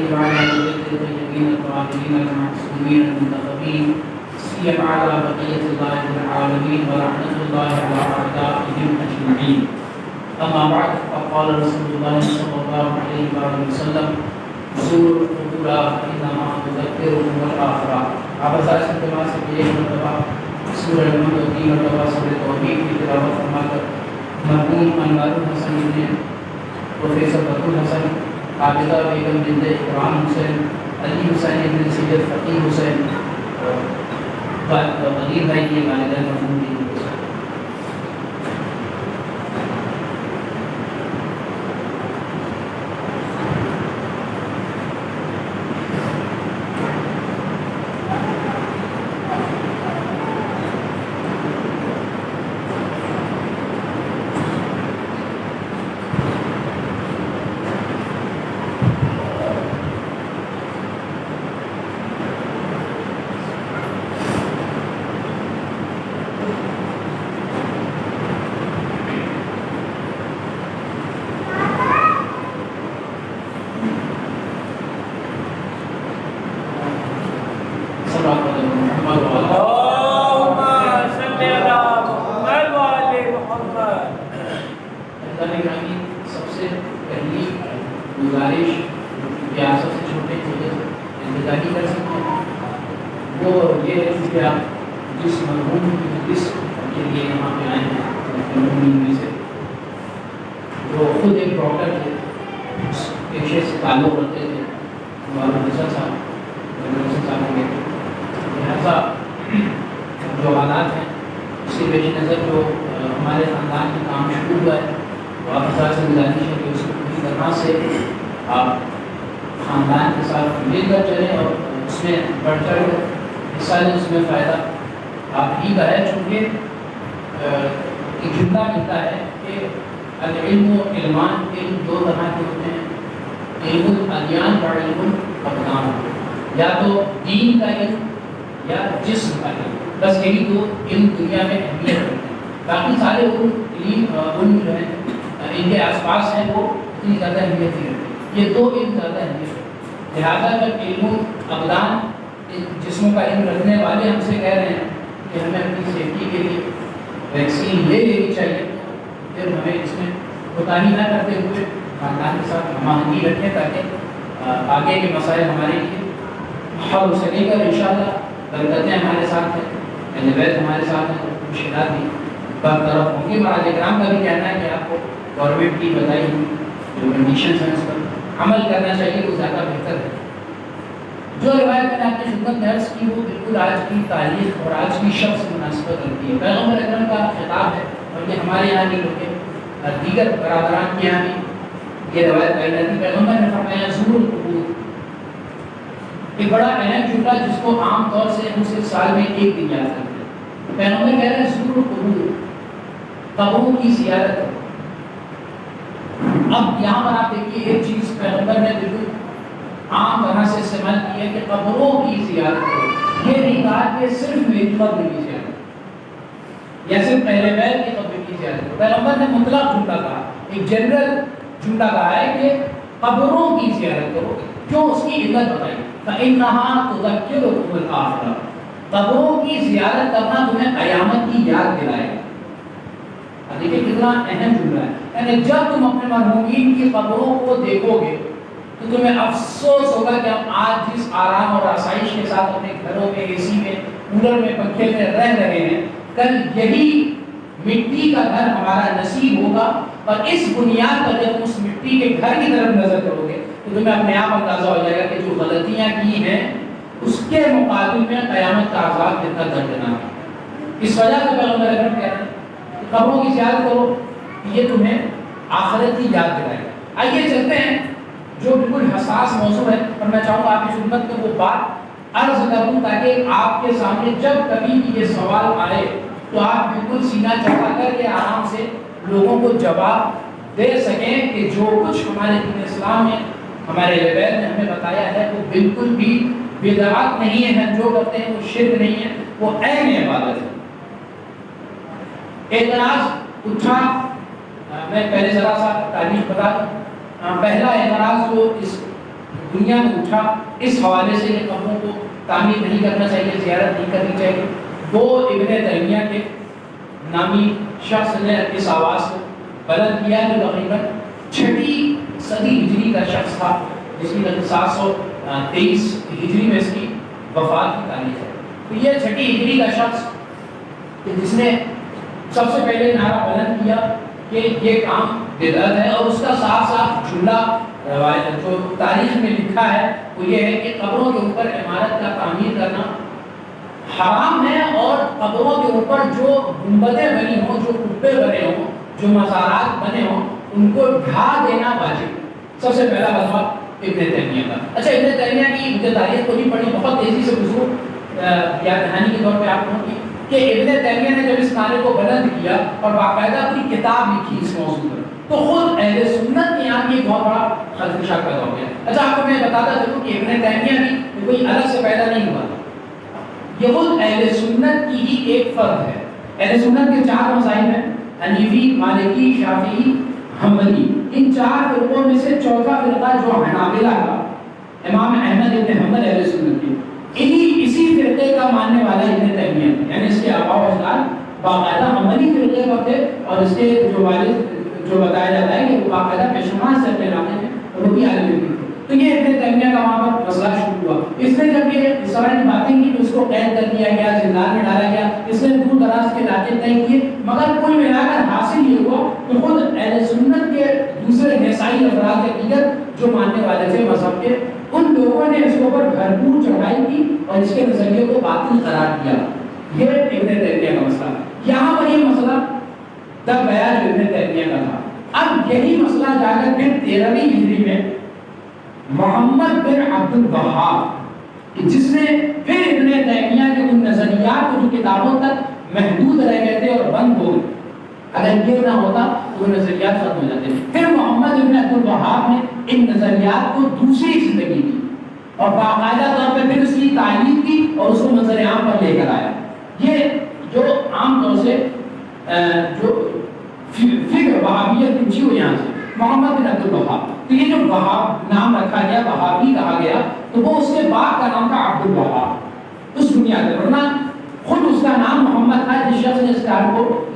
عليه وعلى آله الطيبين الطاهرين المعصومين المنتخبين سيما على بقية الله العالمين ورحمة الله على أعدائهم أجمعين. أما بعد فقال رسول الله صلى الله عليه وآله وسلم زوروا القبور فإنما تذكركم الآخرة. آپ حضرات سے دعا سے کہ ایک مرتبہ سورہ نمبر 3 مرتبہ سورہ توحید کی تلاوت فرما کر مرحوم انوار الحسن نے پروفیسر بدر حسن، عابدہ بیگم بنت اکرام حسین، علی حسین بن سید فقیہ حسین اور غریب بھائی کی والدہ مرحوم کی جو حالات ہیں اس کے پیش نظر جو ہمارے خاندان میں کام شروع ہوا ہے وہ آپ حضرات سے گزارش ہے کہ اس کو پوری طرح سے آپ خاندان کے ساتھ مل کر چلیں اور اس میں بڑھ چڑھ کر حصہ لیں، اس میں فائدہ آپ ہی کا ہے، چونکہ ایک جملہ ملتا ہے کہ العلم و علمان، علم دو طرح کے ہوتے ہیں، علم الادیان اور علم الابدان، یا تو دین کا علم یا جسم کا علم، بس یہی دو علم دنیا میں اہمیت رکھتے ہیں، باقی سارے علم جو ہیں ان کے آس پاس ہیں وہ اتنی زیادہ اہمیت نہیں رکھتے، یہ دو علم زیادہ اہمیت رکھتے ہیں۔ لہٰذا جب علم ابدان جسموں کا علم رکھنے والے ہم سے کہہ رہے ہیں کہ ہمیں اپنی سیفٹی کے لیے ویکسین لے لینی چاہیے، پھر ہمیں اس میں کوتاہی نہ کرتے ہوئے خاندان کے ساتھ ہم آہنگی رکھیں تاکہ آگے کے مسائل ہمارے لیے حل ہو سکے گا۔ انشاءاللہ برکتیں ہمارے ساتھ ہیں، اہل بیت ہمارے ساتھ ہیں، مشکلات بھی برطرف ہوں گی۔ مراج اکرام کا بھی کہنا ہے کہ آپ کو گورنمنٹ کی بتائی جو کنڈیشنز ہیں اس پر عمل کرنا چاہیے، وہ زیادہ بہتر ہے۔ جو روایت میں نے آپ کی خدمت میں عرض کی وہ بالکل آج کی تاریخ اور آج کی شخص سے مناسبت رکھتی ہے۔ پیغمبر اکرم کا خطاب ہے اور یہ ہمارے یہاں نہیں بلکہ دیگر برادران کے یہاں بھی یہ روایت پائی جاتی ہے۔ پیغمبر نے فرمایا زور القبور، ایک بڑا اہم جملہ جس کو عام طور سے ہم صرف سال میں ایک دن یاد کرتے ہیں۔ پیغمبر کہہ رہے ہیں زور القبور، قبروں کی زیارت کرو۔ اب یہاں پر آپ دیکھیے ایک چیز پیغمبر نے بالکل عام طرح سے استعمال کی ہے کہ قبروں کی زیارت کرو، یہ نہیں کہا کہ صرف میری قبر کی زیارت یا صرف اہل بیت کی قبر کی زیارت کرو۔ پیغمبر نے مطلق جملہ کہا، ایک جنرل جملہ کہا ہے کہ قبروں کی زیارت کرو۔ کیوں؟ اس کی علت بتائی، فَإِنَّهَا تُذَكِّرُكُمُ الْآخِرَةَ، قبروں کی زیارت کرنا تمہیں قیامت کی یاد دلائے گا۔ دیکھیے کتنا اہم جملہ ہے، یعنی جب تم اپنے مرحومین کی قبروں کو دیکھو گے تو تمہیں افسوس ہوگا کہ ہم آج جس آرام اور آسائش کے ساتھ اپنے گھروں میں، اے سی میں، کولر میں، پنکھے میں رہ رہے ہیں، کل یہی مٹی کا گھر ہمارا نصیب ہوگا۔ اور اس بنیاد پر جب اس مٹی کے گھر کی طرف نظر کرو گے تو تمہیں اپنے آپ اندازہ ہو جائے گا کہ جو غلطیاں کی ہیں اس کے مقابل میں قیامت کا عذاب کتنا دردناک ہے۔ اس وجہ سے پیغمبر اکرم کہہ رہے ہیں کہ قبروں کی زیارت کرو، یہ تمہیں آخرت کی یاد دلائے گا۔ آئیے چلتے ہیں جو بالکل حساس موضوع ہے، اور میں چاہوں گا آپ کی خدمت میں وہ بات عرض کروں تاکہ آپ کے سامنے جب کبھی بھی یہ سوال آئے تو آپ بالکل سینہ چڑھا کر کے آرام سے لوگوں کو جواب دے سکیں کہ جو کچھ ہمارے دین اسلام میں، ہمارے بیت نے ہمیں بتایا ہے وہ بالکل بھی بدعت نہیں ہے، جو کرتے ہیں وہ شرک نہیں ہے، وہ عین عبادت ہے۔ اعتراض اٹھا، میں پہلے ذرا سا تاریخ بتا دوں۔ پہلا اعتراض جو اس دنیا میں اٹھا اس حوالے سے کہ قبروں کو تعمیر نہیں کرنا چاہیے، زیارت نہیں کرنی چاہیے، وہ ابن تیمیہ کے نامی شخص نے اس آواز کو بلند کیا جو تقریباً 6ویں صدی ہجری کا شخص تھا، جس کی 723 ہجری میں اس کی وفات کی تاریخ ہے۔ تو یہ 6ویں ہجری کا شخص جس نے سب سے پہلے نعرہ بلند کیا کہ یہ کام بدعت ہے، اور اس کا صاف صاف جملہ روایت جو تاریخ میں لکھا ہے وہ یہ ہے کہ قبروں کے اوپر عمارت کا تعمیر کرنا حرام ہے، اور قبروں کے اوپر جو گنبدیں بنی ہوں، جو قبے بنے ہوں، جو مزارات بنے ہوں، ان کو ڈھا دینا واجب۔ سب سے پہلا فتویٰ ابن تیمیہ کا۔ اچھا، ابن تیمیہ کی مجھے تاریخ کو نہیں پڑھی، بہت تیزی سے گزروں یا کہانی کے طور پہ آپ کہوں کہ ابن تیمیہ نے جب اس نعرے کو بلند کیا اور باقاعدہ اپنی کتاب لکھی اس موضوع پر، تو خود اہل سنت کے یہاں بھی ایک بہت بڑا خدشہ پیدا ہو گیا۔ اچھا، آپ کو میں بتاتا چلوں کہ ابن تیمیہ بھی کوئی الگ سے پیدا نہیں ہوا، یہ خود اہل سنت کی ہی ایک فرد ہے۔ اہل سنت کے 4 مذاہب ہیں، حنیفی، مالکی، شافعی، حنبلی۔ ان 4 فرقوں میں سے چوتھا فرقہ جو حنابلہ کا، امام احمد ابن حنبل اہل سنت کے، اسی فرقے کا ماننے والا ابن تیمیہ، یعنی اس کے آباء و اجداد باقاعدہ حنبلی فرقے پر تھے، اور اس کے جو والد جو بتایا جاتا ہے کہ وہ باقاعدہ پیشناز سے پہلانے ہیں، اور وہ بھی عالم دین تھے۔ تو یہ ابن تیمیہ کا وہاں پر مسئلہ شروع ہوا۔ اس نے جب یہ اس طرح کی باتیں کی تو اس کو قید کر دیا گیا، زندان میں ڈالا گیا، اس نے دور دراز کے علاقے طے کیے، مگر کل ملا کر حاصل یہ ہوا کہ خود اہل سنت کے دوسرے نسائی افراد دیگر جو ماننے والے تھے مذہب کے، ان لوگوں نے اس کے اوپر بھرپور چڑھائی کی اور اس کے نظریے کو باطل قرار دیا۔ یہ ابن تیمیہ کا مسئلہ۔ یہاں پر یہ مسئلہ دب گیا جو ابن تیمیہ کا تھا۔ اب یہی مسئلہ جا کر پھر 13ویں ہجری میں محمد بن عبد الوہاب، جس نے پھر ابن تیمیہ کے ان نظریات کو جو کتابوں تک محدود رہ گئے تھے اور بند ہو گئے، اگر یہ نہ ہوتا تو وہ نظریات ختم ہو جاتے، پھر محمد بن عبد الوہاب نے ان نظریات کو دوسری زندگی دی اور باقاعدہ طور پہ پھر اس کی تعلیم کی اور اس کو منظر عام پر لے کر آیا۔ یہ جو عام طور سے جو فکر وہابیت پوچھی ہو یہاں سے محمد بن عبد الوہاب، تو یہ جو وہاب نام رکھا گیا، وہابی کہا گیا، تو وہ اس کے باپ کا نام تھا عبد الوہاب، اس بنیاد پر، ورنہ خود اس کا نام محمد تھا جس شخص نے اس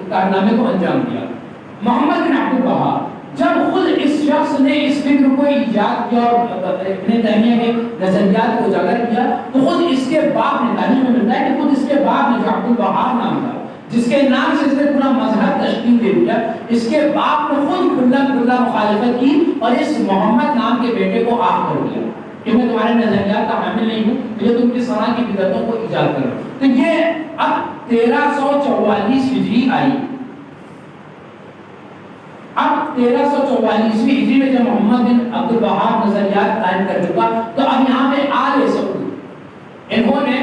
کارنامے کو انجام دیا۔ محمد بن عبد الوہاب جب خود اس شخص نے اس فکر کو ایجاد کیا اور ابن تیمیہ کے نظریات کو اجاگر کیا، تو خود اس کے باپ نے، تاریخ میں ملتا ہے کہ خود اس کے باپ نے جو عبد الوہاب نام تھا، جس کے نام سے اس نے پورا مذہب تشکیل دے دیا، اس کے باپ نے خود کھلا مخالفت کی اور اس محمد نام کے بیٹے کو آگ کر دیا کہ میں تمہارے نظریات کا حامل نہیں ہوں، یہ تم کس طرح کی بدعتوں کو ایجاد کر رہے ہو۔ تو یہ اب 1344 ہجری آئی۔ اب 1344 ہجری میں جب محمد بن عبد الوہاب نظریات قائم کر چکا، تو اب یہاں پہ آل سعود، انہوں نے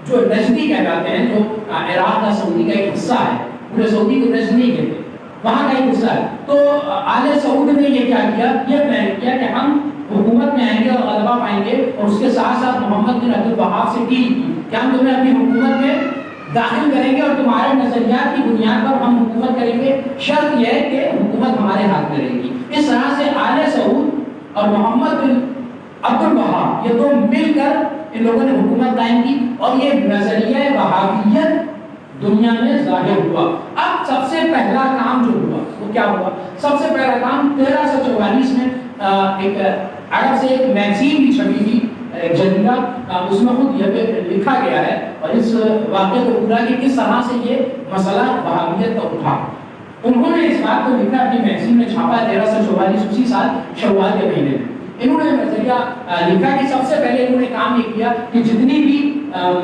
جو نجدی کہلاتے ہیں، جو عراق کا سعودی کا ایک حصہ ہے، پورے سعودی کو نجد نہیں کہتے، وہاں کا ایک حصہ ہے، تو آل سعود نے یہ کیا کیا، یہ پلان کیا کہ ہم حکومت میں آئیں گے اور غلبہ پائیں گے، اور اس کے ساتھ ساتھ محمد بن عبد الوہاب سے ڈیل کی کہ ہم تمہیں اپنی حکومت میں داخل کریں گے اور تمہارے نظریات کی بنیاد پر ہم حکومت کریں گے، شرط یہ ہے کہ حکومت ہمارے ہاتھ میں رہے گی۔ اس طرح سے آل سعود اور محمد بن عبد الوہاب یہ دو مل کر ان لوگوں نے حکومت قائم کی، اور یہ نظریہ وہابیت دنیا میں ظاہر ہوا۔ اب سب سے پہلا کام جو ہوا وہ کیا ہوا؟ سب سے پہلا کام 1344 میں ایک عرب سے ایک میگزین بھی چھپی تھی، ایک جریدہ، اس میں خود یہ لکھا گیا ہے اور اس واقعے کو پورا کہ کس طرح سے یہ مسئلہ وہابیت کا اٹھا۔ انہوں نے اس بات کو لکھا، اپنی میگزین میں چھاپا 1344 اسی سال شوال کے مہینے میں۔ انہوں نے نظریہ لکھا کہ سب سے پہلے انہوں نے کام یہ کیا کہ جتنی بھی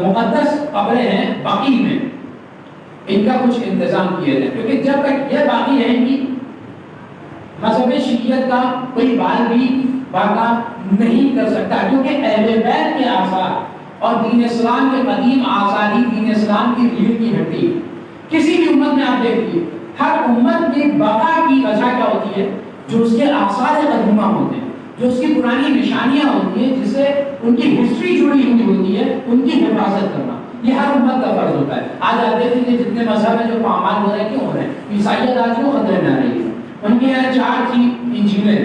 مقدس قبریں ہیں باقی میں ان کا کچھ انتظام کیا جائے، کیونکہ جب تک یہ باقی رہیں گی مذہب شیعیت کا کوئی بال بھی باقا نہیں کر سکتا، کیونکہ اہل بیت کے آثار اور دین اسلام کے قدیم آثار ہی دین اسلام کی ریڑھ کی ہڈی۔ کسی بھی امت میں آپ دیکھیے، ہر امت میں بقا کی وجہ کیا ہوتی ہے؟ جو اس کے آثار قدیمہ ہوتے ہیں، جو اس کی پرانی نشانیاں ہوتی ہیں، جس سے ان کی ہسٹری جڑی ہوئی ہوتی ہے، ان کی حفاظت کرنا یہ ہر امت کا فرض ہوتا ہے۔ آج آپ دیکھیں کہ جتنے مذہب ہیں جو پامال ہو رہے ہیں، کیوں ہو رہے ہیں؟ عیسائیت آج وہ خطرے میں آ رہی ہے۔ ان کے یہاں 4 تھی انجیلیں،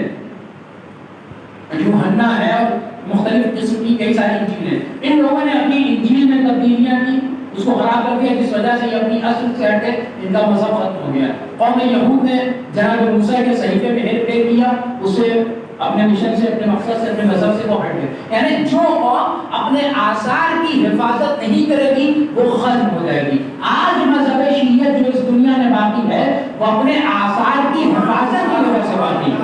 یوحنا ہے اور مختلف قسم کی کئی ساری انجیلیں. ان لوگوں نے اپنی انجیل میں تبدیلیاں کی، اس کو خراب کر دیا، جس وجہ سے یہ اپنی اصل سے ہٹ گئے، ان کا مذہب ختم ہو گیا. قوم یہود نے جناب موسیٰ کے صحیفے میں ہیر پھیر کیا، اسے اپنے مشن سے، اپنے مقصد سے، اپنے مذہب سے وہ ہٹ گئے. یعنی جو قوم اپنے آثار کی حفاظت نہیں کرے گی وہ ختم ہو جائے گی. آج مذہب شیعیت جو اس دنیا میں باقی ہے وہ اپنے آثار کی حفاظت کی وجہ سے باقی ہے.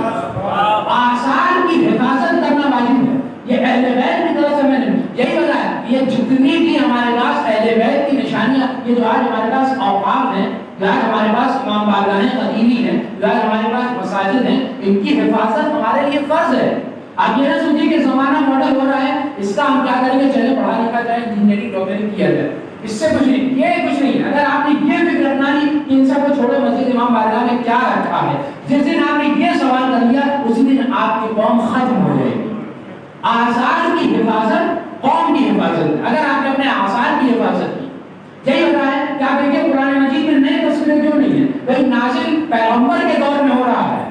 آثار کی حفاظت کرنا واجب ہے. یہ اہل بیت کی طرف سے میں نے یہی بتایا، یہ جتنی بھی ہمارے پاس اہل بیت کی نشانیاں، یہ جو آج ہمارے پاس اوقاف ہیں، جو آج ہمارے پاس امام بارگاہیں قدیمی ہیں، جو آج ہمارے پاس مساجد ہیں، ان کی حفاظت ہمارے لیے فرض ہے. آپ یہ نہ سوچیں کہ زمانہ ماڈل ہو رہا ہے، اس کا ہم کیا کریں گے، چلے پڑھا لکھا جائے، انجینئرنگ ڈاکٹری کیا جائے. اس سے کچھ نہیں، یہ کچھ نہیں. اگر آپ نے یہ فکر رکھنا نہیں کہ ان سب کو چھوڑو، مسجد امام بارگاہ میں کیا رکھا ہے، جس دن آپ نے یہ سوال کر لیا اسی دن آپ کی قوم ختم ہو جائے گی. آثار کی حفاظت قوم کی حفاظت. اگر آپ نے اپنے آثار کی حفاظت کی، یہی ہوتا ہے کہ آپ دیکھیں قرآن مجید میں نئے تصویریں کیوں نہیں ہیں؟ وہی نازل پیغمبر کے دور میں ہو رہا ہے،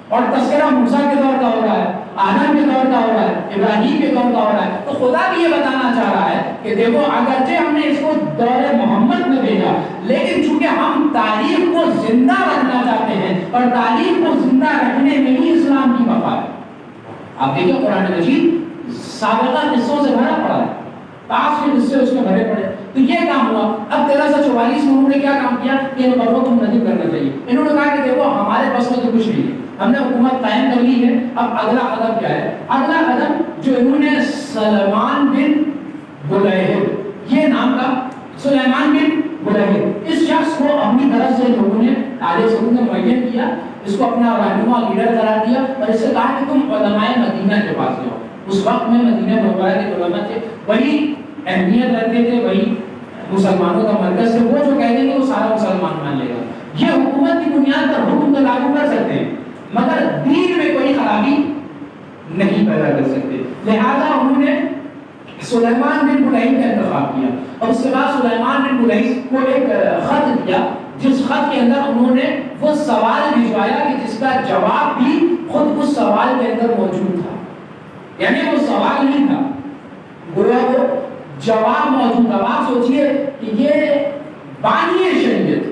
اور تذکرہ موسیٰ کے دور کا ہو رہا ہے، آدم کے دور کا ہو رہا ہے، ابراہیم کے دور کا ہو رہا ہے. تو خدا بھی یہ بتانا چاہ رہا ہے کہ دیکھو اگرچہ ہم نے اس کو دور محمد میں بھیجا، لیکن چونکہ ہم تاریخ کو زندہ رکھنا چاہتے ہیں، اور تاریخ کو زندہ رکھنے میں ہی اسلام کی بقا ہے. آپ دیکھیں قرآن مجید سابقہ قصوں سے بھرا پڑا ہے، پاس کے قصے اس میں بھرے پڑے. تو یہ کام ہوا. اب 1344 میں انہوں نے کیا کام کیا کہ ان باتوں کو منظم کرنا چاہیے. انہوں نے کہا کہ دیکھو ہمارے بس میں تو کچھ نہیں ہے، ہم نے حکومت قائم کر لی ہے، اب اگلا قدم کیا ہے؟ اگلا قدم جو انہوں نے سلیمان بن بلیہب، یہ نام کا سلیمان بن بلیہب، اس شخص کو اپنی طرف سے لوگوں نے اہل سنت نے معین کیا، اس کو اپنا رہنما لیڈر قرار دیا، اور اس سے کہا کہ تم علماء مدینہ کے پاس جاؤ. اس وقت میں مدینہ منورہ کے علماء تھے، وہی اہمیت رکھتے تھے، وہی مسلمانوں کا مرکز تھے. وہ جو کہہ دیں گے وہ سارا مسلمان مان لے گا. یہ حکومت کی بنیاد پر حکم تو لاگو کر سکتے ہیں، مگر دین میں کوئی خرابی نہیں پیدا کر سکتے. لہذا انہوں نے سلیمان بن بلیہب کا انتخاب کیا، اور اس کے بعد سلیمان بن بلیہب کو ایک خط دیا، جس خط کے اندر انہوں نے وہ سوال بھجوایا کہ جس کا جواب بھی خود اس سوال کے اندر موجود تھا. یعنی وہ سوال نہیں تھا، گویا وہ جواب موجود تھا. آپ سوچئے کہ یہ بانی شریعت،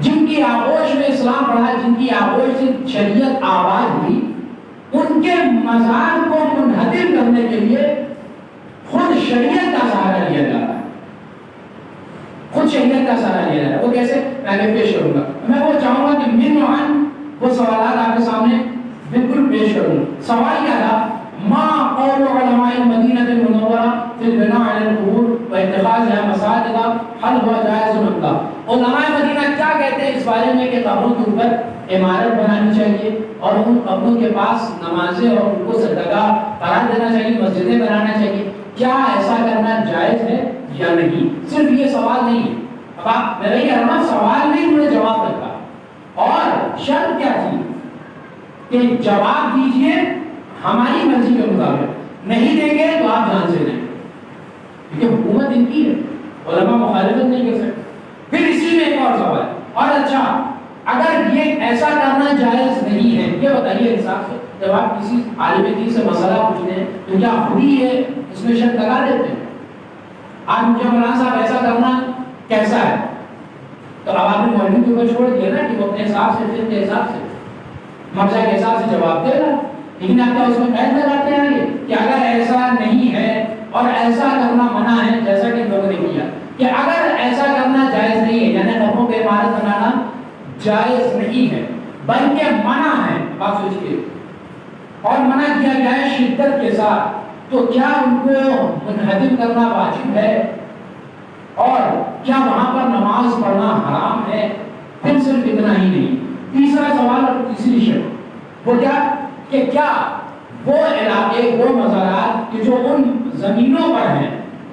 جن کی آغوش میں اسلام پڑھا، جن کی آغوش سے شریعت آباد ہوئی، ان کے مزار کو منہدم کرنے کے لیے خود شریعت کا سہارا لیا جا رہا ہے. خود شریعت کا سہارا لیا جا رہا ہے. وہ کیسے؟ میں پیش کروں گا. میں وہ چاہوں گا کہ من وعن وہ سوالات آپ کے سامنے بالکل پیش کروں. سوال کیا تھا؟ ما قول علماء المدینہ المنورہ فی البناء علی القبور واتخاذها مساجد هل هو جائز ام لا؟ علماء مدینہ کیا کہتے ہیں اس بارے میں کہ قبروں کے اوپر عمارت بنانی چاہیے، اور ان قبروں کے پاس نمازیں اور ان کو صدقہ قرار دینا چاہیے، مسجدیں بنانا چاہیے. کیا ایسا کرنا جائز ہے یا نہیں؟ صرف یہ سوال نہیں ہے. اب آپ میں کہہ رہا ہوں سوال نہیں، انہوں نے جواب رکھا، اور شرط کیا تھی کہ جواب دیجئے ہماری مرضی کے مطابق، نہیں دیں گے تو آپ جان سے دیں، کیونکہ حکومت ان کی ہے، علماء مخالفت نہیں کر سکتے. پھر اسی میں ایک اور سوال، اور اچھا اگر یہ ایسا کرنا جائز نہیں ہے، یہ بتائیے انصاف سے، جب آپ کسی عالم دین سے مسئلہ پوچھتے ہیں تو کیا خود ہی ہے اس میں شک لگا دیتے ہیں؟ آج مجھے مولانا صاحب ایسا کرنا کیسا ہے؟ تو اب آپ نے مولوی کے اوپر چھوڑ دیا نا کہ وہ اپنے حساب سے، پھر کے حساب سے، مرجع کے حساب سے جواب دے گا. لیکن آپ کیا اس میں قید لگاتے ہیں یہ کہ اگر ایسا نہیں ہے اور ایسا کرنا منع ہے، جیسا کہ لوگوں نے کیا کہ اگر ایسا کرنا جائز نہیں ہے، یعنی قبروں پہ عمارت بنانا جائز نہیں ہے بلکہ منع ہے. آپ سوچیے، اور منع کیا گیا ہے شدت کے ساتھ، تو کیا ان کو منہدم کرنا واجب ہے، اور کیا وہاں پر نماز پڑھنا حرام ہے؟ پھر صرف اتنا ہی نہیں، تیسرا سوال اور تیسری شرط وہ کیا کہ کیا وہ علاقے، وہ مزارات کہ جو ان زمینوں پر ہیں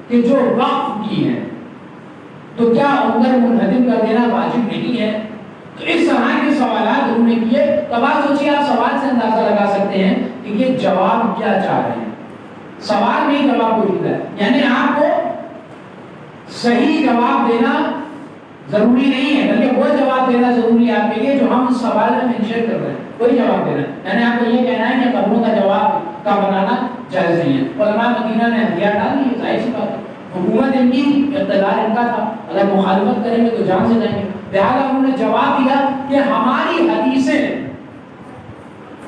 کہ جو وقف کی ہیں، تو کیا ان پر منہدم کر دینا واجب نہیں ہے؟ تو اس طرح کے سوالات انہوں نے کیے. تو بات سوچیے، آپ سوال سے اندازہ لگا سکتے ہیں کہ یہ جواب کیا چاہ رہے ہیں. سوال نہیں جواب پوچھتا ہے، یعنی آپ کو صحیح جواب دینا ضروری نہیں ہے، بلکہ وہ جواب دینا ضروری ہے آپ کے لیے جو ہم اس سوال میں منشن کر رہے ہیں. کوئی جواب دینا ہے. میں نے آپ کو یہ کہنا ہے کہ قبروں کا جواب کا بنانا جائز نہیں ہے. علماء مدینہ نے ہتھیار ڈال دیے، ظاہر سی بات ہے، حکومت ان کی تھی، اقتدار ان کا تھا، اگر مخالفت کریں گے تو جان سے جائیں گے. لہٰذا انہوں نے جواب دیا کہ ہماری حدیثیں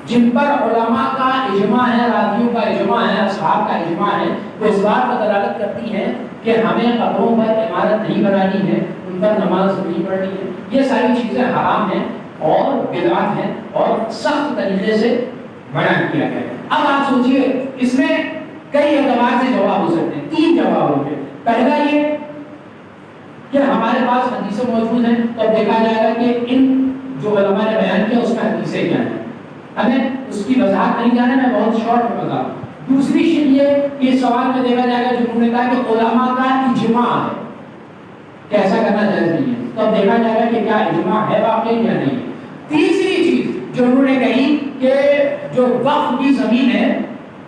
جن پر علماء کا اجماع ہے، راویوں کا اجماع ہے، اصحاب کا اجماع ہے، وہ اس بات پر دلالت کرتی ہیں کہ ہمیں قبروں پر عمارت نہیں بنانی ہے، ان پر نماز نہیں پڑھنی ہے. یہ ساری چیزیں حرام ہیں اور بدعت ہیں اور سخت طریقے سے منع کیا گیا ہے. اب آپ سوچئے اس میں کئی اعتبار سے جواب ہو سکتے ہیں. 3 جواب ہوں گے. پہلا یہ کہ ہمارے پاس حدیثیں موجود ہیں تو دیکھا جائے گا کہ ان جو علماء نے بیان کیا اس میں حدیثیں کیا ہیں، ہمیں اس کی وضاحت نہیں جانا، میں بہت شارٹ میں بتا. دوسری چیز یہ کہ اس سوال میں دیکھا جائے گا جنہوں نے کہا کہ علماء کا اجماع ہے کہ ایسا کرنا جائز نہیں ہے، تو اب دیکھا جائے گا کہ کیا اجماع ہے واقعی یا نہیں ہے. تیسری چیز جو انہوں نے کہی کہ جو وقف کی زمین ہے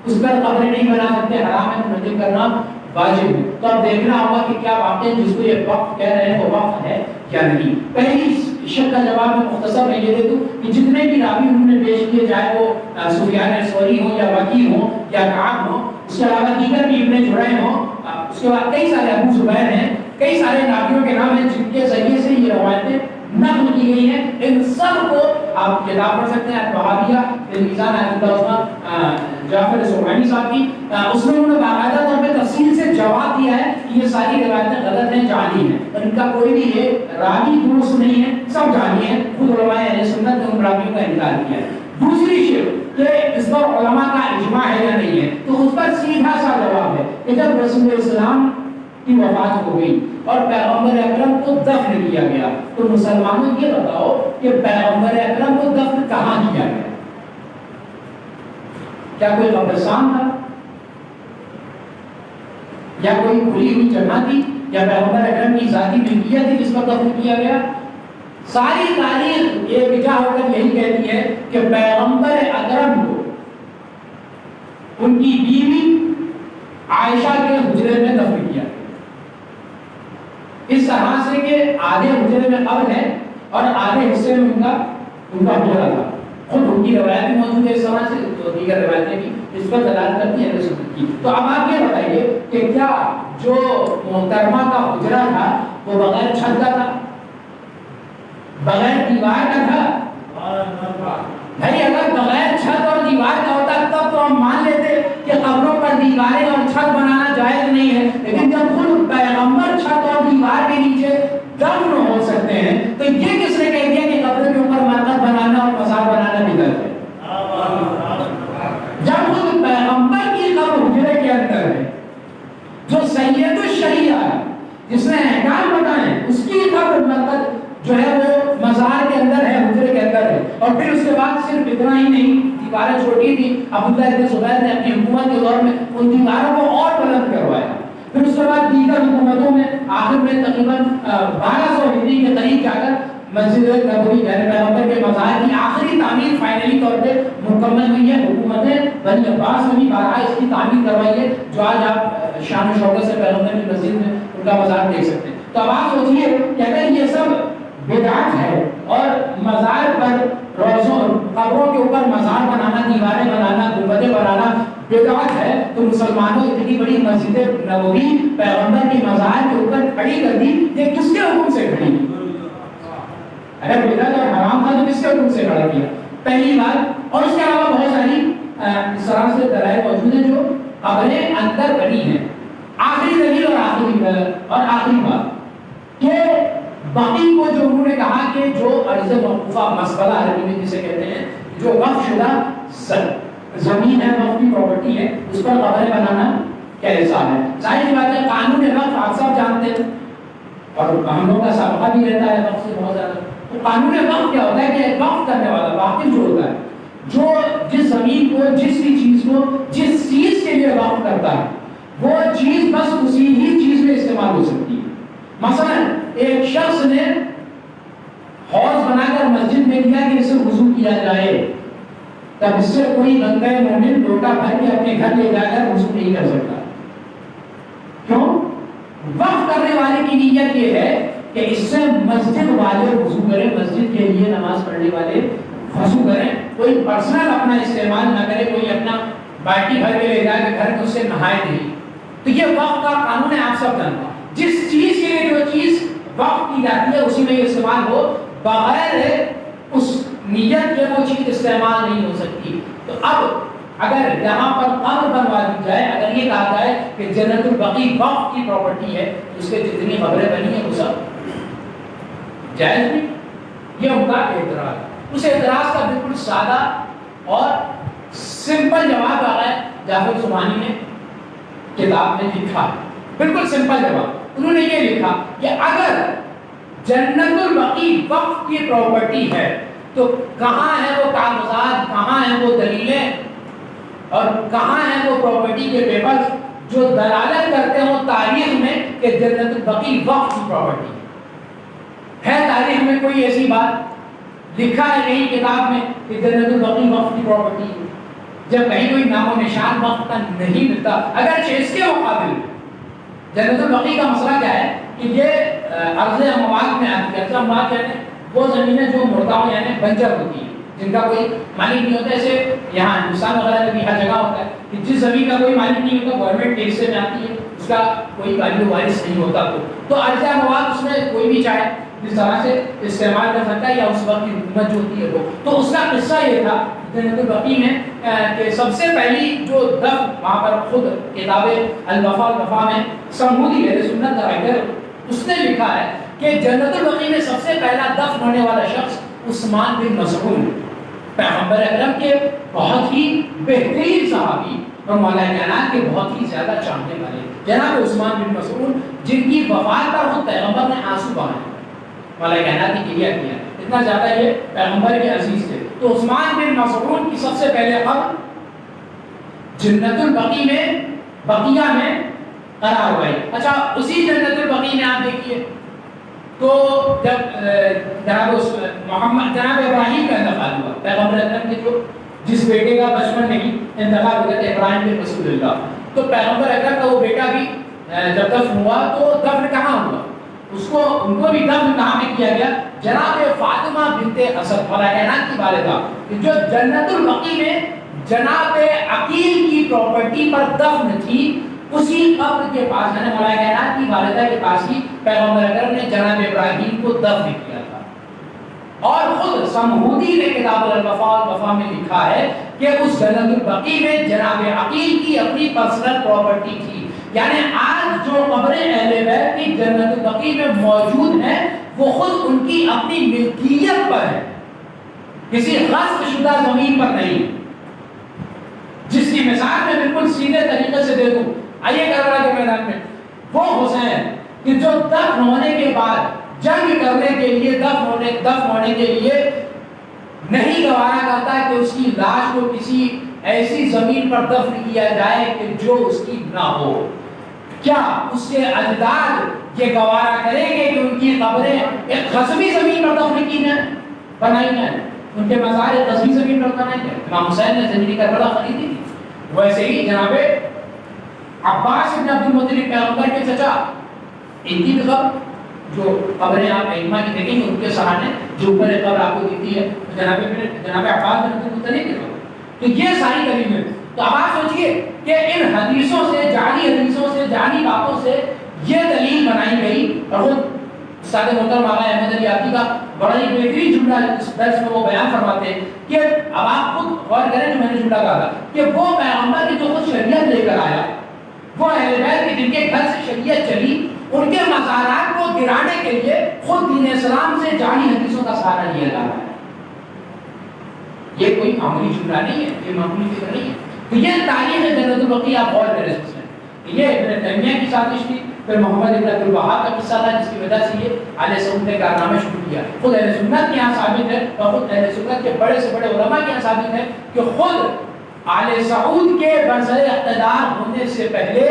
اس پر قبریں نہیں بنا سکتے، حرام ہے، منتقل کرنا واجب ہے. تو اب دیکھنا ہوگا کہ کیا واقعی جس کو یہ وقف کہہ رہے ہیں وہ وقف ہے یا نہیں. پہلی شک کا جواب میں مختصر میں یہ دے دوں کہ جتنے بھی راوی انہوں نے پیش کیے، چاہے وہ سفیان ثوری ہوں یا وکیع ہوں یا کعب ہوں، اس کے علاوہ دیگر بھی ابن جريح ہوں، اس کے بعد کئی سارے ابو زبیر ہیں، کئی سارے راویوں کے نام ہیں جن کے ذریعے سے یہ روایتیں نقل کی گئی ہیں. ان سب کو آپ کتاب پڑھ سکتے ہیں الوہابیہ میزان آیت اللہ عثمان جعفر سبحانی صاحب کی، اس میں انہوں نے باقاعدہ طور پہ تفصیل سے جواب دیا ہے کہ یہ ساری روایتیں غلط ہیں، جعلی ہیں، اور ان کا کوئی بھی یہ راوی درست نہیں ہے، سب جعلی ہیں. خود علماء اہل سنت نے ان راویوں کا انکار کیا ہے. دوسری شرط کہ اس پر علماء کا اجماع ہے یا نہیں ہے، تو اس پر سیدھا سا جواب ہے کہ جب رسول اسلام کی وفات ہو گئی اور پیغمبر اکرم کو دفن کیا گیا تو مسلمانوں یہ بتاؤ کہ پیغمبر اکرم کو دفن کہاں کیا گیا؟ کیا کوئی قبرستان تھا یا کوئی کھلی ہوئی جگہ تھی یا پیغمبر اکرم کی ذاتی ملکیت تھی جس پر دفن کیا گیا؟ ساری تاریخ ایک وجہ ہو کر یہی کہتی ہے کہ پیغمبر اکرم کو ان کی بیوی عائشہ کے حجرے میں دفن کیا گیا. اس طرح سے کہ آدھے حجرے میں قبر ہے اور آدھے حصے میں ان کا حجرہ تھا. خود ان کی روایت بھی موجود ہے اس طرح سے، تو دیگر روایتیں بھی اس پر دلالت کرتی ہیں رسول کی. تو اب آپ یہ بتائیے کہ کیا جو محترمہ کا حجرہ تھا وہ بغیر چھت کا تھا، بغیر دیوار کا تھا؟ بھائی اگر بغیر چھت اور دیوار کا ہوتا تب تو ہم مان لیتے کہ قبروں پر دیواریں اور چھت بنانا جائز نہیں ہے، لیکن جب خود پیغمبر چھت اور دیوار کے نیچے دفن ہو سکتے ہیں تو یہ کس نے کہہ دیا کہ قبر کے اوپر مرکز بنانا اور مزار بنانا بدعت ہے؟ جب خود پیغمبر کی قبر حجرے کے اندر ہے، جو سید الشریعہ ہے جس نے احکام بتائے، اس کی قبر مرکز جو ہے وہ مزار کے اندر ہے، حجرے کے اندر ہے. اور پھر اس کے بعد صرف اتنا ہی نہیں، دیواریں چھوٹی تھی، عبداللہ ابن زبیر نے اپنی حکومت کے دور میں ان دیواروں کو اور بلند کروایا. پھر اس کے بعد دیگر حکومتوں میں آخر میں تقریباً 1200 ہجری کے قریب جا کر مسجد نبوی یعنی پیغمبر کے مزار کی آخری تعمیر فائنلی طور پہ مکمل ہوئی ہے. حکومتیں بنی عباس نے بھی بارہا اس کی تعمیر کروائی ہے، جو آج آپ شان و شوکت سے پیغمبر کی مسجد میں ان کا مزار دیکھ سکتے ہیں. تو اب آپ سوچیے کہ اگر یہ سب بدعت ہے اور مزار پر روزوں قبروں کے اوپر مزار بنانا، دیواریں بنانا، گنبدیں بنانا بدعت ہے، تو مسلمانوں اتنی بڑی مسجد نبوی پیغمبر کی مزار کے اوپر کھڑی کر دی، یہ کس کے حکم سے کھڑی؟ اگر بدعت اور حرام تھا تو کس کے حکم سے کھڑا کیا؟ پہلی بات. اور اس کے علاوہ بہت ساری اس طرح سے دلائل موجود ہیں جو قبریں اندر بنی ہیں. آخری دلیل اور آخری بات کہ باقی کو جو انہوں نے کہا کہ جو عرض موقوفہ مسئلہ عربی میں جسے کہتے ہیں، جو وقف شدہ زمین ہے، وقف کی پراپرٹی ہے، اس پر قبریں بنانا کیا حساب ہے؟ ظاہر سی بات ہے قانون وقف آپ سب جانتے ہیں اور ہم لوگوں کا سابقہ بھی رہتا ہے وقف سے بہت زیادہ. تو قانون وقف کیا ہوتا ہے کہ وقف کرنے والا واقف جو ہوتا ہے، جو جس زمین کو، جس بھی چیز کو جس چیز کے لیے وقف کرتا ہے، وہ چیز بس اسی ہی چیز میں استعمال ہو سکتی ہے. مثلا ایک شخص نے حوض بنا کر مسجد میں دیا کہ اسے وضو کیا جائے، تب اس سے کوئی بندہ مومن لوٹا بھر کے اپنے گھر لے جا کر وضو نہیں کر سکتا. کیوں؟ وقف کرنے والے کی نیت یہ ہے کہ اس سے مسجد والے وضو کریں، مسجد کے لیے نماز پڑھنے والے وضو کریں، کوئی پرسنل اپنا استعمال نہ کرے، کوئی اپنا بالٹی بھر کے لے جائے کہ گھر میں اس سے نہائے نہیں. تو یہ وقت کا قانون ہے، آپ سب جانتے ہیں. جس چیز کے لیے جو چیز وقت کی جاتی ہے اسی میں یہ استعمال ہو، بغیر اس نیت کے وہ چیز استعمال نہیں ہو سکتی. تو اب اگر یہاں پر قبر بنوا دی جائے، اگر یہ کہا جائے کہ جنت البقیع وقت کی پراپرٹی ہے، اس کے جتنی قبریں بنی ہیں وہ سب جائز نہیں. یہ ان کا اعتراض ہے. اس اعتراض کا بالکل سادہ اور سمپل جواب آ رہا ہے جعفر سبحانی نے کتاب میں لکھا ہے. بالکل سمپل جواب. انہوں نے یہ لکھا کہ اگر جنت البقیع وقت کی پراپرٹی ہے تو کہاں ہے وہ کاغذات، کہاں ہیں وہ دلیلیں اور کہاں ہیں وہ پراپرٹی کے پیپرز جو دلالت کرتے ہوں تاریخ میں کہ جنت البقیع وقت کی پراپرٹی ہے. تاریخ میں کوئی ایسی بات لکھا ہے کہیں کتاب میں کہ جنت البقیع وقت کی پراپرٹی ہے؟ جب کہیں کوئی نام و نشان وقت کا نہیں ملتا. اگر اس کے مقابل جنت البقیع کا مسئلہ کیا ہے کہ یہ ارض اموات میں آتی ہے. ارض اموات یعنی وہ زمینیں جو مردہ ہو یعنی بنجر ہوتی ہیں، جن کا کوئی مالک نہیں ہوتا. ایسے یہاں ہندوستان وغیرہ میں بھی ہر جگہ ہوتا ہے کہ جس زمین کا کوئی مالک نہیں ہوتا، گورنمنٹ کے حصے میں آتی ہے، اس کا کوئی والی وارث نہیں ہوتا. تو ارض اموات اس میں کوئی بھی چاہے جس طرح سے استعمال کر سکتا ہے، یا اس وقت کی حکومت جو ہوتی ہے وہ. تو اس کا قصہ یہ تھا جنت البقیع میں کہ سب سے پہلی جو دفن وہاں پر خود کتاب الوفا الوفا میں سمودی ہے سنت کا رائٹر، اس نے لکھا ہے کہ جنت البقیع میں سب سے پہلا دفن ہونے والا شخص عثمان بن مسعود، پیغمبر اکرم کے بہت ہی بہترین صحابی اور مولا کائنات کے بہت ہی زیادہ چاہنے والے جناب عثمان بن مسعود، جن کی وفات پر خود پیغمبر نے آنسو بہائے، مولا کائنات نے کیا اتنا زیادہ یہ پیغمبر کے عزیز تھے. تو عثمان بن مسعود کی سب سے پہلے قبر جنت البقیع میں بقیہ میں قرار ہوئی. اچھا اسی جنت البقیع میں آپ دیکھیے تو جب جناب ابراہیم کا انتقال ہوا، پیغمبر اکرم کے جو جس بیٹے کا بچپن نہیں انتقال ہو گیا تھا ابراہیم بن رسول اللہ، تو پیغمبر اکرم کا وہ بیٹا بھی جب دفن ہوا تو دفن کہاں ہوا؟ ان کو بھی دفن کہاں میں کیا گیا؟ جناب فاطمہ بنت اسد مولا کائنات کی والدہ جو جنت البقیع میں جناب عقیل کی پراپرٹی پر دفن تھی، اسی قبر کے پاس یعنی مولا کائنات کی والدہ کے پاس ہی پیغمبر اکرم نے جناب ابراہیم کو دفن کیا تھا. اور خود سمہودی نے کتاب الوفا الوفا میں لکھا ہے کہ اس جنت البقیع میں جناب عقیل کی اپنی پرسنل پراپرٹی تھی. یعنی آج جو قبریں اہل بیت کی جنت البقیع میں موجود ہیں وہ خود ان کی اپنی ملکیت پر ہے، کسی غصب شدہ زمین پر نہیں. جس کی مثال میں بالکل سیدھے طریقے سے دے دوں، آئیے کربلا کے میدان میں وہ حسین کہ جو دفن ہونے کے بعد جنگ کرنے کے لیے دفن ہونے کے لیے نہیں گوارا کرتا کہ اس کی لاش کو کسی ایسی زمین پر دفن کیا جائے کہ جو اس کی نہ ہو. کیا اس کے اجداد یہ گوارا کریں گے کہ ان کی قبریں ایک غصبی زمین پر دفن کی جائیں، بنائی جائیں، ان کے مزار ایک غصبی زمین پر بنائے جائیں؟ امام حسین نے زندگی کربلا خریدی تھی. ویسے ہی جناب عباس بن عبد المطلب پیغمبر کے چچا، ان کی بھی قبر جو قبریں آپ ائمہ کی دیکھیں گے ان کے سہانے جو اوپر قبر آپ کو دیکھتی ہے جناب عباس بن عبد المطلب کی قبر. تو یہ ساری دلیلیں. تو اب آپ سوچئے کہ ان حدیثوں سے جعلی باتوں سے یہ دلیل بنائی گئی. اور خود استاد محترم آقا احمد علی آتی کا بڑا ہی بہترین جملہ اس درس میں وہ بیان فرماتے ہیں کہ اب آپ خود غور کریں جو میں نے جملہ کہا تھا کہ وہ پیغمبر کی جو خود شریعت لے کر آیا، وہ اہل بیت کے جن کے گھر سے شریعت چلی، ان کے مزارات کو گرانے کے لیے خود دین اسلام سے جعلی حدیثوں کا سہارا لیا جا رہا ہے. یہ کوئی معمولی جملہ نہیں ہے، یہ معمولی فکر نہیں ہے. تو یہ تاریخ جنت البقیع آپ غور کریں اس میں. یہ ابن تیمیہ کی سازش تھی، پھر محمد ابن عبد الوہاب کا قصہ تھا جس کی وجہ سے یہ اہل سنت نے کارنامے شروع کیا. خود اہل سنت کے یہاں ثابت ہے اور خود اہل سنت کے بڑے سے بڑے علماء کے یہاں ثابت ہے کہ خود آل سعود کے برسر اقتدار ہونے سے پہلے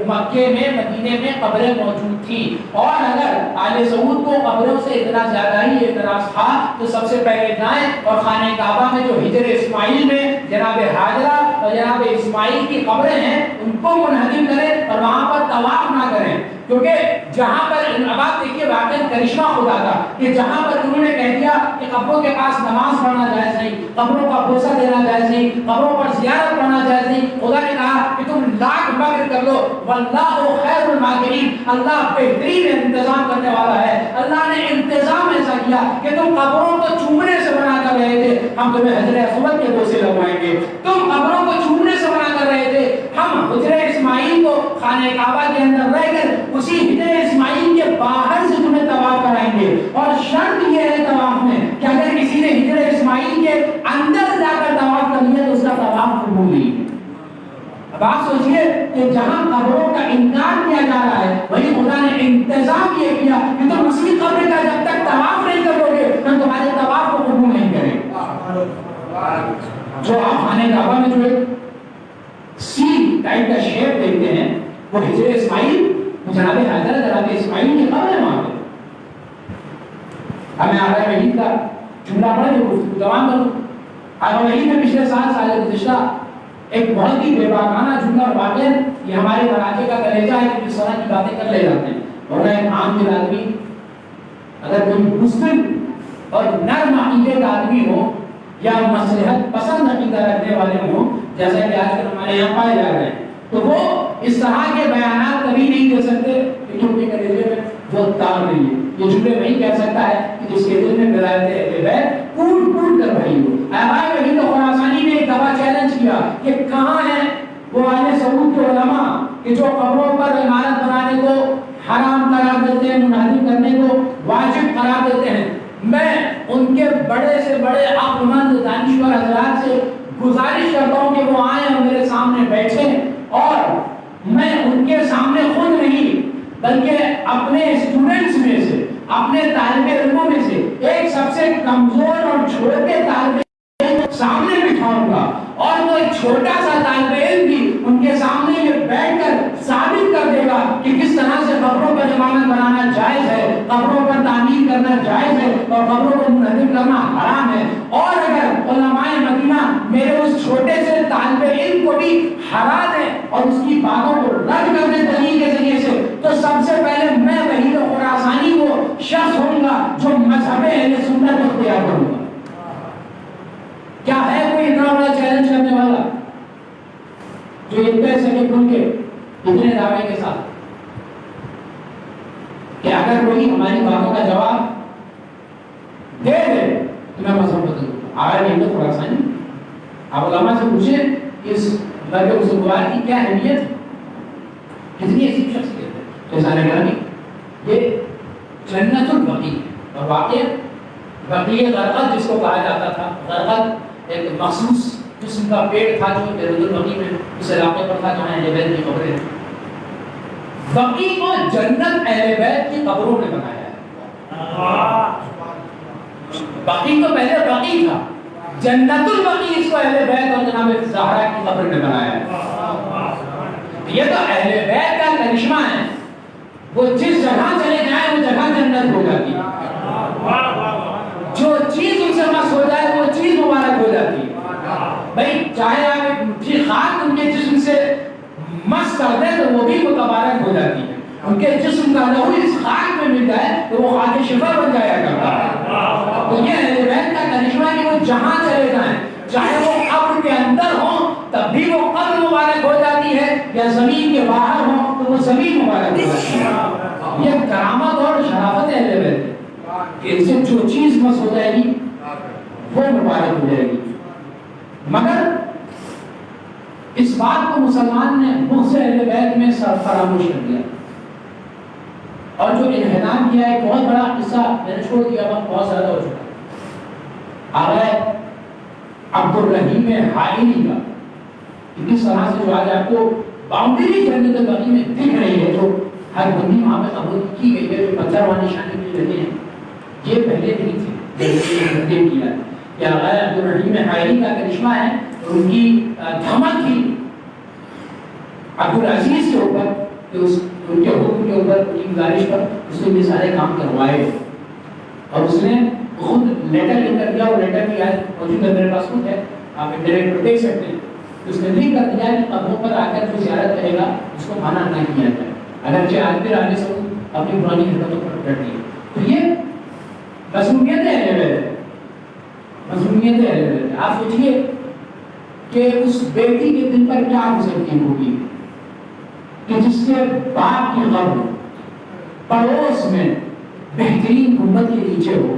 مکے میں مدینے میں قبریں موجود تھیں. اور اگر آل سعود کو قبروں سے اتنا زیادہ ہی اعتراض تھا تو سب سے پہلے جائیں اور خانہ کعبہ میں جو ہجر اسماعیل میں جناب حاجرہ اور جناب اسماعیل کی قبریں ہیں ان کو منہدم کریں اور وہاں پر طواف نہ کریں، کیونکہ جہاں پر اب آپ دیکھیے واقعی کرشمہ خدا کا کہ جہاں پر انہوں نے کہہ دیا کہ قبروں کے پاس نماز پڑھنا جائز نہیں، قبروں کا بوسہ دینا جائز نہیں، قبروں پر زیارت کرنا جائز نہیں، خدا نے کہا کہ تم لاکھ مکر کر لو واللہ خیر الماکرین، اللہ بہترین انتظام کرنے والا ہے۔ اللہ نے انتظام ایسا کیا کہ تم قبروں کو چومنے سے منع کر رہے تھے، ہم تمہیں حجر اسود کے بوسے لگوائیں گے، تم قبروں کو چومنے سے منع کر رہے تھے، ہم حجر اسماعیل کو خانہ کعبہ کے اندر رہ کر اسی حجر اسماعیل کے باہر سے تمہیں طواف کرائیں گے، اور شرط یہ ہے طواف میں کہ اگر کسی نے حجر اسماعیل کے اندر جا کر طواف کر لیا تو اس کا طواف قبول نہیں۔ اب آپ سوچئے کہ جہاں قبروں کا انکار کیا جا رہا ہے وہی خدا نے انتظام یہ کیا کہ تم اسی قبر کا جب تک طواف نہیں کرو گے تو تمہارے طواف کو قبول نہیں کریں۔ جو آپ خانہ کعبہ میں جو ایک سی ٹائپ کا شیپ دیکھتے ہیں وہ حجر اسماعیل، جناب حضرت جناب اسماعیل کی قبر ہے وہاں پہ۔ ہمیں آقا وحید کا جملہ پڑھا جو گفتگو تمام کروں، آقا وحید میں پچھلے 7 سال گزشتہ ایک بہت ہی بے باکانہ جملہ اور واقعہ یہ ہمارے مراجع کا کلیجہ ہے کہ جس طرح کی باتیں کر لے جاتے ہیں، اور ایک عام دل آدمی اگر کوئی مسلم اور نرم عقیدے کا آدمی ہو یا مصلحت پسند عقیدہ رکھنے والے ہوں جیسا کہ آج کل ہمارے یہاں پائے جا رہے ہیں، تو وہ اس طرح کے بیانات کبھی نہیں دے سکتے کہ کیونکہ کلیجے میں وہ تار نہیں ہے۔ یہ جملے وہی کہہ سکتا ہے کہ جس کے دل میں ولایت اہل بیت کوٹ کوٹ کر بھری ہو۔ آقا وحید خراسانی نے ایک دفعہ چیلنج کیا کہ کہاں ہیں وہ اہل سعود کے علماء کہ جو قبروں پر عمارت بنانے کو حرام قرار دیتے ہیں، منہدم کرنے کو واجب قرار دیتے ہیں۔ میں ان کے بڑے سے بڑے عقل مند دانشور حضرات سے گزارش کرتا ہوں کہ وہ آئیں اور میرے سامنے بیٹھیں اور میں ان کے سامنے خود نہیں بلکہ اپنے اسٹوڈنٹس میں سے، اپنے طالب علموں میں سے ایک سب سے کمزور اور چھوٹے طالب علم سامنے بٹھاؤں گا، اور وہ ایک چھوٹا سا طالب علم بھی ان کے سامنے یہ بیٹھ کر ثابت کر دے گا کہ کس طرح سے قبروں پر امامت بنانا جائز ہے، قبروں پر تعمیر کرنا جائز ہے اور قبروں کو منہدم کرنا حرام ہے۔ اور اگر علماء مدینہ میرے اس چھوٹے سے طالب علم کو بھی ہرا دیں اور اس کی باتوں کو رد کر دیں دلیل کے ذریعے سے، تو سب سے پہلے میں وحید خراسانی وہ شخص ہوں گا جو مذہب اہل سنت اختیار کروں گا۔ کیا ہے کوئی اتنا بڑا چیلنج کرنے والا جو اتنے سکے کھل کے اتنے دعوے کے ساتھ کہ اگر کوئی ہماری باتوں کا جواب دے دے تو میں مذہب بدل دوں گا؟ آیا نہیں تو خراسانی آپ علماء سے پوچھیں اس مرد بزرگوار کی کیا اہمیت ہے، کتنی عظیم شخصیت ہے۔ تو سارے گرامی یہ جنت البقیع اور واقعہ بقیع غرقد جس کو کہا جاتا تھا، غرقد ایک مخصوص جسم کا پیٹ تھا جو جنت البقیع میں اس علاقے پر تھا جہاں اہل بیت کی قبریں ہیں۔ بقیع کو جنت اہل بیت کی قبروں نے بنایا ہے۔ بقیع تو پہلے بقیع تھا، جنت البقیع اس کو اہل بیت اور جناب زہرا کی قبر نے بنایا ہے۔ یہ تو اہل بیت کا کرشمہ ہے، وہ جس جگہ چلے جائیں وہ جگہ جنت ہو جاتی ہے، جو چیز ان سے مس ہو جائے وہ چیز مبارک ہو جاتی ہے۔ بھائی چاہے آپ بھی خاک ان کے جسم سے مس کر دیں تو وہ بھی متبارک ہو جاتی ہے، ان کے جسم کا لہو اس خاک میں مل جائے تو وہ خاک شفا بن جایا کرتا ہے۔ تو یہ اہل بیت کا کرشمہ ہے کہ وہ جہاں چلے جائیں چاہے وہ قبر کے اندر ہوں تب بھی وہ قبر مبارک ہو جاتی ہے، یا زمین کے باہر ہوں تو وہ زمین مبارک ہو جاتی ہے۔ یہ کرامت اور شرافت اہل بیت ہے کہ ان سے جو چیز مس ہو جائے گی وہ مبارک ہو جائے گی۔ مگر اس بات کو مسلمان نے بغض اہل بیت میں فراموش کر دیا اور جو انہدام کیا ہے۔ بہت بڑا قصہ میں نے چھوڑ دیا، وقت بہت زیادہ ہو چکا۔ آغا عبد الرحیم حائلی کا کس طرح سے جو آج آپ کو باؤنڈری جنت البقیع میں دکھ رہی ہے، جو ہر بندی وہاں پہ قبول کی گئی ہے، جو پتھر وہاں نشانے کی جگہ ہیں، یہ پہلے نہیں تھی کیا کہ آغا عبد الرحیم حائلی کا کرشمہ ہے۔ ان کی دھمک تھی عبد العزیز کے اوپر کہ ان کے حکم کے اوپر، ان کی گزارش پر اس نے یہ سارے کام کروائے، اور اس نے خود لیٹر لکھ کر دیا۔ وہ لیٹر کی آج موجود ہے میرے پاس خود ہے، آپ انٹرنیٹ پر دیکھ سکتے ہیں. اس نے لکھ کر دیا کہ قبروں پر آ کر جو زیارت کرے گا اس کو منع نہ کیا جائے اگرچہ آج بھی راجے سعود اپنی پرانی حرکتوں پر ڈٹی ہے. تو یہ مظلومیت ہے. آپ سوچیے کہ اس بیٹی کے دل پر کیا گزرتی ہوگی کہ جس کے باپ کی قبر پڑوس میں بہترین گنبد کے نیچے ہو,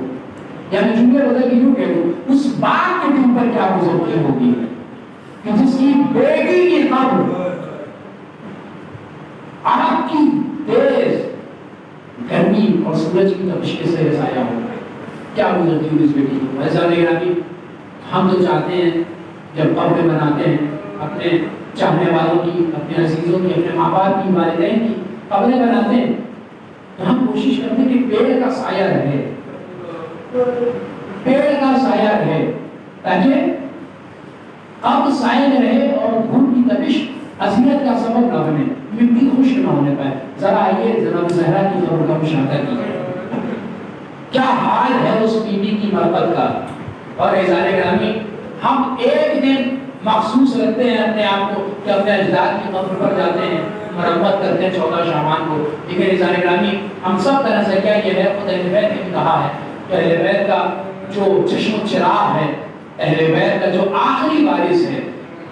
یعنی جملے بدل کے یوں کہہ دو اس باپ کے دل پر کیا گزرتی ہوگی کہ جس کی بیٹی کی قبر آگ کی تیز گرمی اور سورج کی تپش کے سے سایہ ہو. کیا گزرتی ہوگی اس بیٹی کی. ایسا نہیں رہا کہ ہم تو چاہتے ہیں جب قبریں بناتے ہیں اپنے چاہنے والوں کی, اپنے عزیزوں کی, اپنے ماں باپ کی, والدین کی قبریں بناتے ہیں تو ہم کوشش کرتے ہیں کہ پیڑ کا سایہ رہے, پیڑ کا سایہ رہے تاکہ قبر سایہ میں رہے اور دھوپ کی تپش اذیت کا سبب نہ بنے, مٹی خشک نہ ہونے پائے. ذرا آئیے جناب زہرا کی قبر کا مشاہدہ کیجیے. کیا حال ہے اس بی بی کی مربت کا. اور عزیزان گرامی ہم ایک دن مخصوص رکھتے ہیں اپنے آپ کو کہ اپنے اجداد کی قبر پر جاتے ہیں, مرمت کرتے ہیں 14 شعبان کو. لیکن عزیزان گرامی ہم سب کا نظریہ یہ ہے, خود اہل بیت نے بھی کہا ہے کہ اہل بیت کا جو چشم و چراغ ہے, اہل بیت کا جو آخری وارث ہے,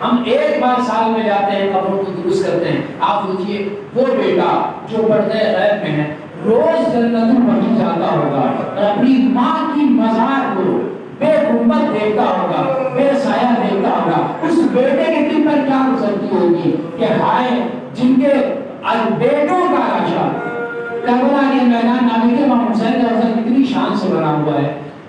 ہم ایک بار سال میں جاتے ہیں قبروں کو درست کرتے ہیں. آپ سوچیے وہ بیٹا جو پردے غیب میں ہے روز جنت البقیع جاتا ہوگا اور اپنی ماں کی مزار کو بے گنبد دیکھتا ہوگا, بے سایہ دیکھتا ہوگا. اس بیٹے کے دل پر کیا گزرتی ہوگی کہ ہائے جن کے بیٹوں کا لاشا کربلا کے میدان نامی کے امام حسین کا روزہ کتنی شان سے بنا ہوا ہے,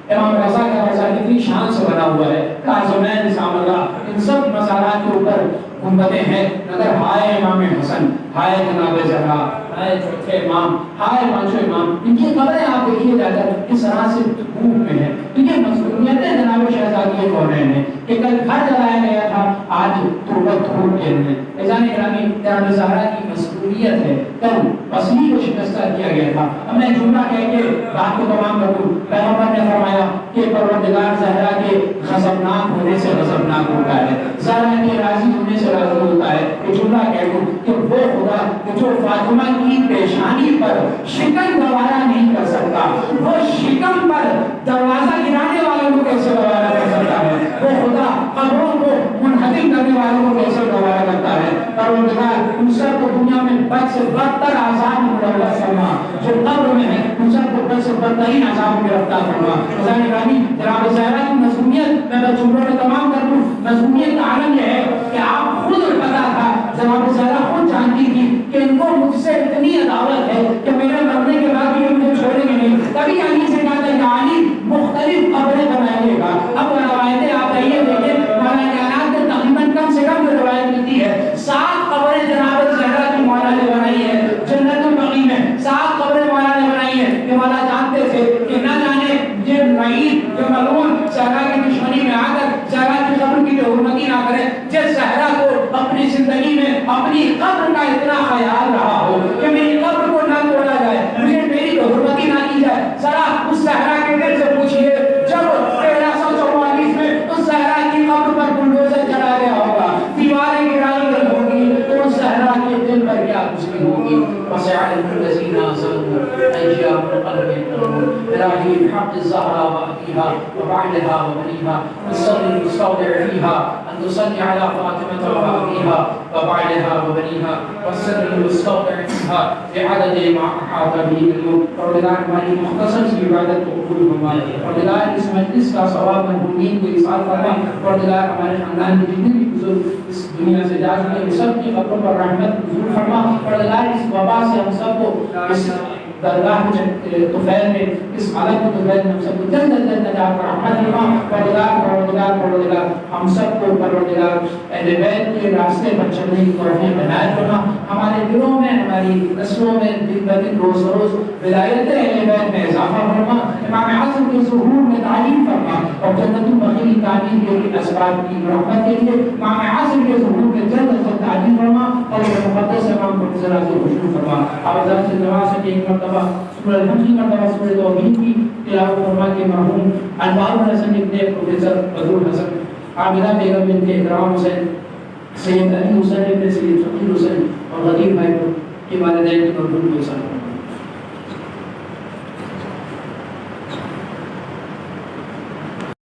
امام رضا کا روزہ کتنی شان سے بنا ہوا ہے, کاظمین نظام اللہ, ان سب مزارات کے اوپر گنبدیں ہیں. اگر ہائے امام حسن, ہائے جناب زہرا, ہائے چوتھے امام, ہائے پانچویں امام, ان کی قبریں آپ دیکھیے جا کر کس طرح سے دھوپ میں ہے. تو یہ مظلومیتیں جناب شہزادی کونین ہیں کہ کل گھر جلایا گیا تھا, آج تربت دھوپ کے ہیں. عزیزان گرامی جناب زہرا کی مظلومیت ہے, کل وسیع کو شکستہ کیا گیا تھا. اب میں جملہ کہہ کے بات کو تمام کر دوں. پیغمبر نے فرمایا کہ پروردگار زہرا کے غضبناک ہونے سے غضبناک ہوتا ہے, زہرا کے راضی ہونے سے راضی ہوتا ہے. یہ جملہ کہہ دوں کہ وہ خدا جو فاطمہ کی پیشانی پر شکن گوارا نہیں کر سکتا, وہ شکم پر دروازہ گرانے والوں کو کیسے گوارا کر سکتا ہے. وہ خدا قبروں کو منہدم کرنے والوں کو کیسے گوارا کرتا ہے. پروردگار ان سب کو دنیا میں بد سے بدتر عذاب میں مبتلا فرما, جو قبر میں ہے ان سب کو بد سے بدترین عذاب میں گرفتار فرما. عزیزان گرامی جناب زہرا کی مظلومیت میں جملوں میں تمام کر دوں. مظلومیت کا عالم یہ ہے کہ آپ خود پتا تھا, جناب زہرا خود جانتی تھی کہ ان کو مجھ سے اتنی عداوت ہے کہ میرے مرنے کے بعد بھی مجھے چھوڑیں گے نہیں. تبھی علی سے کہا تھا کہ علی مختلف قبریں بنائیے گا. اب روایتیں آپ آئیے دیکھیں, مولانا کائنات نے تقریباً کم سے کم روایت ملتی ہے 7 قبریں جناب زہرا کی مولا نے بنائی ہے جنت البقیع میں. 7 قبریں مولا نے بنائی ہیں کہ مولا جانتے تھے کہ نہ جانے یہ معید جو ملعون زہرا کی دشمنی میں آ کر زہرا کی قبر کی جو حرمتی نہ کرے, جس زہرا کو اپنی زندگی میں اپنی قبر کا اتنا خیال رہا ہو کہ میری قبر کو نہ توڑا جائے, مجھے میری حرمتی نہ کی جائے. ذرا اس زہرا کے دل سے پوچھئے جب 1344 میں اس زہرا کی قبر پر بلڈوزر چلا گیا ہوگا, دیواریں گرائی گئی ہوگی, تو اس زہرا کے دل پر کیا گزری ہوگی. وسيعلم الذين ظلموا أيها القلب ينظرون إلهي بحق الزهراء وأبيها وبعلها وبنيها والسر المستودع فيها أن تصلي على فاطمة وأبيها وبعلها وبنيها والسر المستودع فيها بعدد ما أحاط به اليوم. پروردگار ہماری مختصر سی عبادت کو قبول فرما. پروردگار اس مجلس کا ثواب مرحومین کو ایصال فرما. پروردگار ہمارے خاندان کے جتنے بھی بزرگ اس دنیا سے جا چکے ہیں سب کی قبروں پر رحمت نزول فرما. پروردگار اس وبا سے ہم سب کو اس درگاہ طفیل میں, اس عالم کو طفیل میں ہم سب کو جلد از جلد نجات پر رحمت فرما. پروردگار ہم سب کو پروردگار اہل بیت کے راستے پر چلنے کی توفیق عنایت فرما. ہمارے دلوں میں, ہماری نسلوں میں دن بدن روز روز ولایت اہل بیت میں اضافہ فرما. امام اعظم کے ظہور میں تعلیم فرما اور جنت البقیع کی تعمیر کے لیے اسباب کی رحمت کے لیے امام اعظم کے ظہور میں جلد از جلد تعلیم فرما اور مقدس امام کو ذرا سے خوشنو فرما. آپ ذرا سے دعا سے ایک مرتبہ سورہ الحمد کی مرتبہ سورہ توحید کی تلاوت فرما کے مرحوم انوار الحسن ابن پروفیسر بدر الحسن عابدہ بیگم بنت اکرام حسین، سید علی حسین ابن سید فقیر حسین اور غدیر بھائی کے والدین کی مرحوم کو سلام۔